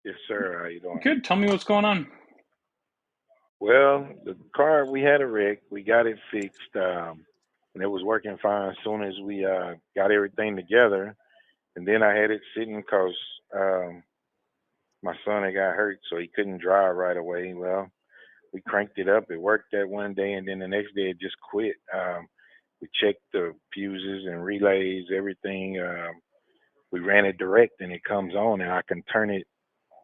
Yes, sir. How you doing? Good. Tell me what's going on. Well, the car we had a wreck. We got it fixed, and it was working fine as soon as we got everything together. And then I had it sitting because my son had got hurt, so he couldn't drive right away. Well, we cranked it up. It worked that one day, and then the next day it just quit. We checked the fuses and relays, everything. We ran it direct, and it comes on, and I can turn it.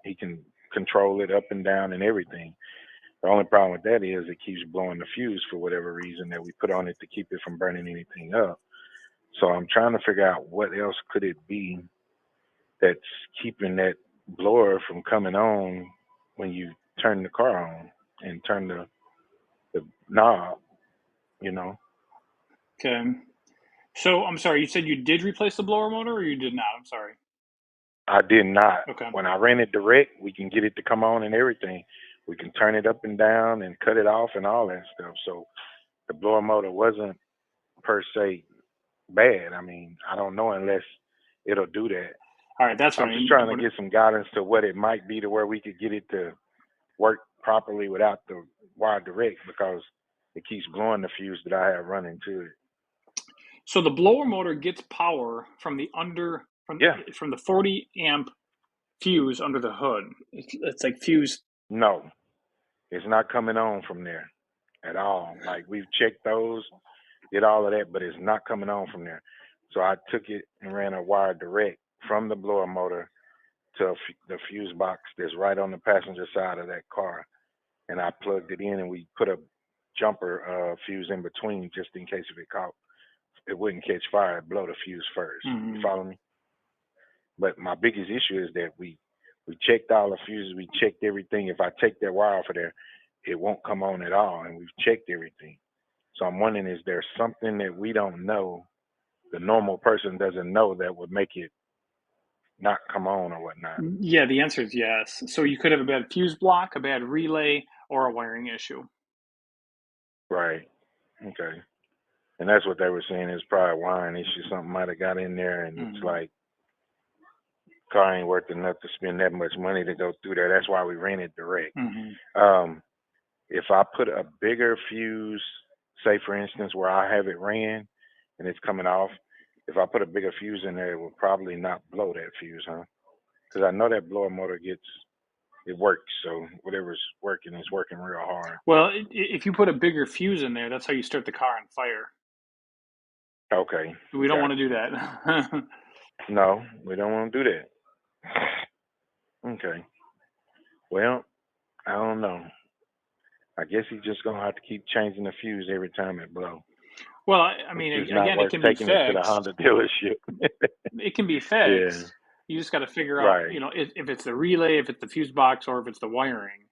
He can control it up and down and everything. The only problem with that is it keeps blowing the fuse for whatever reason that we put on it to keep it from burning anything up. So I'm trying to figure out what else could it be that's keeping that blower from coming on when you turn the car on and turn the knob, you know. Okay. So I'm sorry. You said you did replace the blower motor, or you did not? I'm sorry. I did not. Okay. When I ran it direct, we can get it to come on and everything. We can turn it up and down and cut it off and all that stuff. So the blower motor wasn't per se bad. I mean, I don't know unless it'll do that. All right. That's what I'm I just mean. trying to get some guidance to what it might be to where we could get it to work properly without the wire direct because it keeps blowing the fuse that I have running to it. So the blower motor gets power from the Yeah, from the 40 amp fuse under the hood. It's like fuse. no, it's not coming on from there at all. Like we've checked those, did all of that, but it's not coming on from there. So I took it and ran a wire direct from the blower motor to the fuse box that's right on the passenger side of that car, and I plugged it in, and we put a jumper fuse in between just in case if it caught, it wouldn't catch fire, it'd blow the fuse first. You Mhm. follow me? But my biggest issue is that we checked all the fuses, we checked everything. If I take that wire off of there, it won't come on at all, and we've checked everything. So I'm wondering, is there something that we don't know, the normal person doesn't know, that would make it not come on or whatnot? Yeah, the answer is yes. So you could have a bad fuse block, a bad relay, or a wiring issue. Right. Okay. And that's what they were saying is probably a wiring issue. Something might have got in there, and it's Mhm. like car ain't worth enough to spend that much money to go through there. That's why we ran it direct. Mhm. Um, if I put a bigger fuse, say for instance where I have it ran and it's coming off, if I put a bigger fuse in there, it will probably not blow that fuse, huh? Because I know that blower motor it works. So whatever's working is working real hard. Well, if you put a bigger fuse in there, that's how you start the car on fire. Okay, We don't got want to do you. that. No, we don't want to do that. Okay. Well, I don't know. I guess he's just gonna have to keep changing the fuse every time it blow. Well, I It's mean, just not again, it worth can be taking it to the fixed. Honda dealership. It can be Yeah. fixed. You just got to figure out, Right. if it's the relay, if it's the fuse box, or if it's the wiring.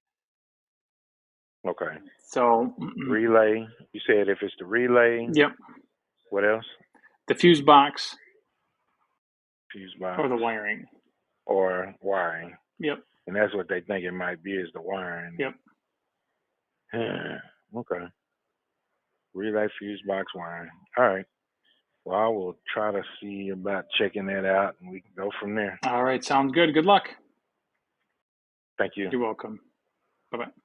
Okay. So, Relay. You said if it's the relay, yep, what else? the fuse box Fuse or box the wiring. or wiring. Yep, And that's what they think it might be is the wiring. yep. Okay. Relay fuse box wiring. All right. Well, I will try to see about checking that out and we can go from there. All right, sounds good. Good luck. Thank you. You're welcome. Bye bye.